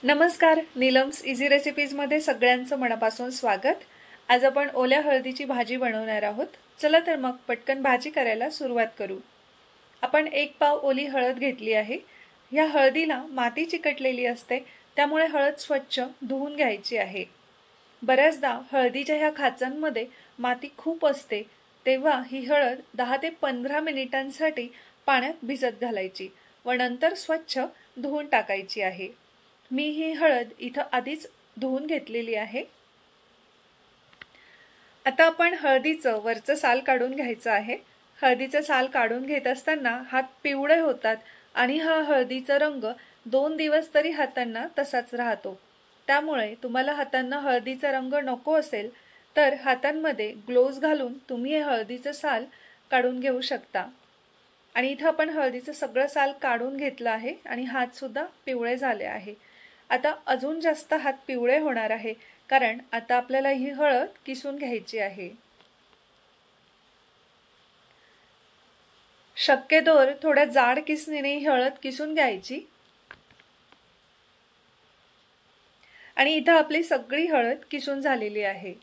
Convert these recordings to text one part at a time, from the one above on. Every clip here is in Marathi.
नमस्कार, नीलम्स इझी रेसिपीजमध्ये सगळ्यांचं मनापासून स्वागत। आज आपण ओल्या हळदीची भाजी बनवणार आहोत। चला तर मग पटकन भाजी करायला सुरुवात करू। आपण 1 पाव ओली हळद घेतली आहे। या हळदीला माती चिकटलेली असते, त्यामुळे हळद स्वच्छ धुवून घ्यायची आहे। बऱ्याचदा हळदीच्या ह्या खाचांमध्ये माती खूप असते, तेव्हा ही हळद 10 ते 15 मिनिटांसाठी पाण्यात भिजत घालायची व नंतर स्वच्छ धुवून टाकायची आहे। मी ही हळद इथं आधीच धुवून घेतलेली आहे। आता आपण हळदीचं वरचं साल काढून घ्यायचं आहे। हळदीचं साल काढून घेत असताना हात पिवळे होतात आणि हा हळदीचा रंग 2 दिवस तरी हातांना तसाच राहतो। त्यामुळे तुम्हाला हातांना हळदीचा रंग नको असेल तर हातांमध्ये ग्लोव्ज घालून तुम्ही हे हळदीचं साल काढून घेऊ शकता। आणि इथं आपण हळदीचं सगळं साल काढून घेतलं आहे आणि हात सुद्धा पिवळे झाले आहे। आता अजून जास्त हात पिवळे होणार आहे, कारण आता आपल्याला ही हळद किसून घ्यायची आहे। शक्यतोवर थोड्या जाड किसणीने ही हळद किसून घ्यायची। आणि इथं आपली सगळी हळद किसून झालेली आहे।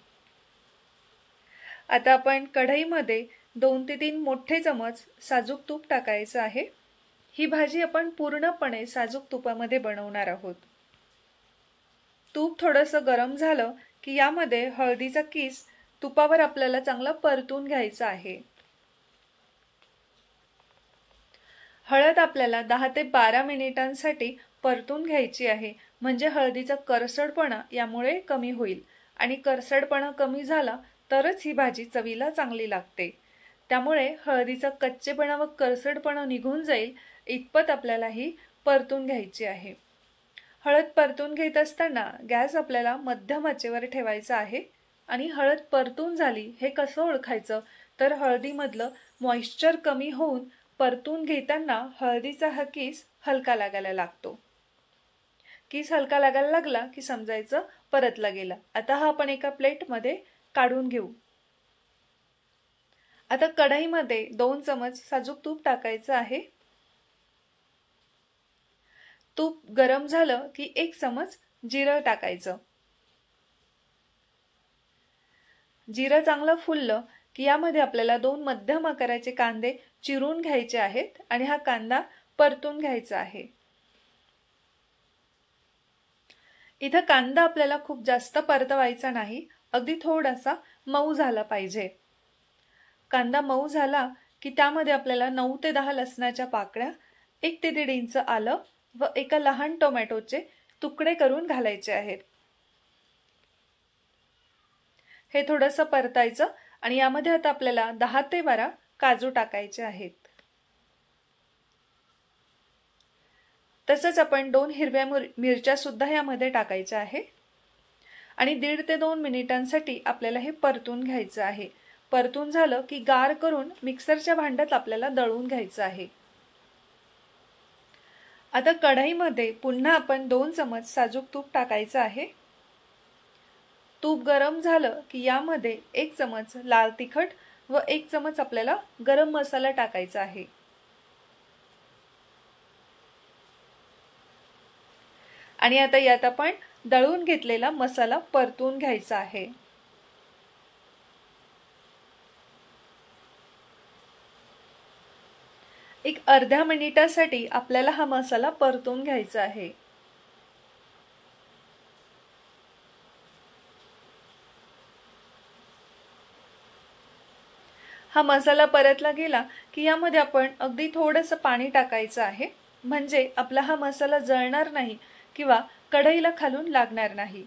आता आपण कढईमध्ये 2 ते 3 मोठे चमच साजूक तूप टाकायचं आहे। ही भाजी आपण पूर्णपणे साजूक तुपामध्ये बनवणार आहोत। तूप थोडंसं गरम झालं की यामध्ये हळदीचा किस तुपावर आपल्याला चांगला परतून घ्यायचा आहे। हळद आपल्याला 10 ते 12 मिनिटांसाठी परतून घ्यायची आहे, म्हणजे हळदीचा करसडपणा यामुळे कमी होईल आणि करसडपणा कमी झाला तरच ही भाजी चवीला चांगली लागते। त्यामुळे हळदीचा कच्चेपणा व करसडपणा निघून जाईल इतपत आपल्याला ही परतून घ्यायची आहे। हळद परतून घेत असताना गॅस आपल्याला मध्यम आचेवर ठेवायचा आहे आणि हळद परतून झाली हे कसं ओळखायचं तर हळदीमधलं मॉइश्चर कमी होऊन परतून घेताना हळदीचा हा किस हलका लागायला लागतो। किस हलका लागायला लागला की समजायचं परतला गेला। आता हा आपण एका प्लेटमध्ये काढून घेऊ। आता कढईमध्ये 2 चमच साजूक तूप टाकायचं आहे। तूप गरम झालं की 1 चमच जिरं टाकायचं। जिरं चांगलं फुललं की यामध्ये आपल्याला 2 मध्यम आकाराचे कांदे चिरून घ्यायचे आहेत आणि हा कांदा परतून घ्यायचा आहे। इथं कांदा आपल्याला खूप जास्त परतवायचा नाही, अगदी थोडासा मऊ झाला पाहिजे। कांदा मऊ झाला की त्यामध्ये आपल्याला 9 ते 10 लसणाच्या पाकळ्या, 1 ते 1.5 इंच आलं व एका लहान टोमॅटोचे तुकडे करून घालायचे आहेत। हे थोडंसं परतायचं आणि यामध्ये आता आपल्याला 10 ते 12 काजू टाकायचे आहेत। तसंच आपण 2 हिरव्या मिरच्या सुद्धा यामध्ये टाकायच्या आहे आणि 1.5 ते 2 मिनिटांसाठी आपल्याला हे परतून घ्यायचं आहे। परतून झालं की गार करून मिक्सरच्या भांड्यात आपल्याला दळून घ्यायचं आहे। आता कढईमध्ये पुन्हा आपण 2 चमच साजूक तूप टाकायचं आहे। तूप गरम झालं की यामध्ये 1 चमच लाल तिखट व 1 चमच आपल्याला गरम मसाला टाकायचा आहे। आणि आता यात आपण दळून घेतलेला मसाला परतून घ्यायचा आहे। एक अर्ध्या मिनिटासाठी आपल्याला हा मसाला परतून घ्यायचा आहे। हा मसाला परतला गेला की यामध्ये आपण अगदी थोडंसं पाणी टाकायचं आहे, म्हणजे आपला हा मसाला जळणार नाही किंवा कढईला खालून लागणार नाही।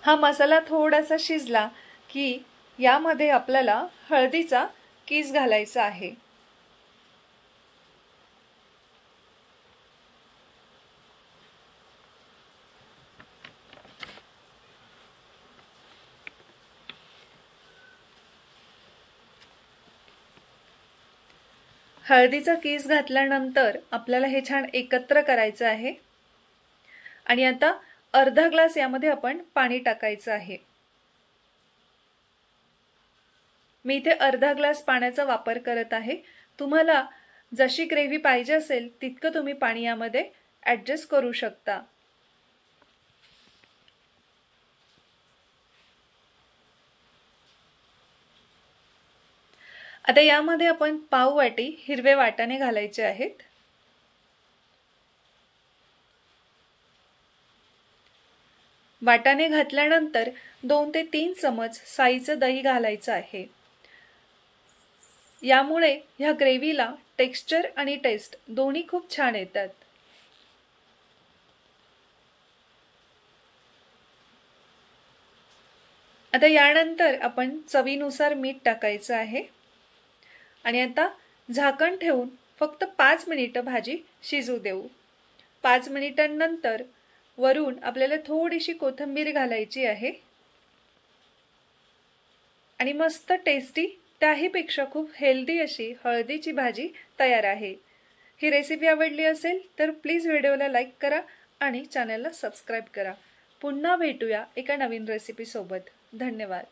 हा मसाला थोडासा शिजला की यामध्ये आपल्याला हळदीचा किस घालायचा आहे। हळदीचा किस घातल्यानंतर आपल्याला हे छान एकत्र करायचं आहे आणि आता अर्धा ग्लास यामध्ये आपण पाणी टाकायचं आहे। मी इथे अर्धा ग्लास पाण्याचा वापर करत आहे। तुम्हाला जशी ग्रेव्ही पाहिजे असेल तितकं तुम्ही पाणी यामध्ये ॲडजस्ट करू शकता। आता यामध्ये आपण पाव वाटी हिरवे वाटाणे घालायचे आहेत। वाटाणे घातल्यानंतर 2 ते 3 चमच साईचं दही घालायचं आहे। यामुळे ह्या ग्रेव्हीला टेक्स्चर आणि टेस्ट दोन्ही खूप छान येतात। आता यानंतर आपण चवीनुसार मीठ टाकायचं आहे आणि आता झाकण ठेवून फक्त 5 मिनिटं भाजी शिजू देऊ। 5 मिनिटांनंतर वरून आपल्याला थोडीशी कोथिंबीर घालायची आहे आणि मस्त टेस्टी त्याहीपेक्षा खूप हेल्दी अशी हळदीची भाजी तयार आहे। ही रेसिपी आवडली असेल तर प्लीज व्हिडिओला लाईक करा आणि चॅनलला सबस्क्राइब करा। पुन्हा भेटूया एका नवीन रेसिपी सोबत। धन्यवाद।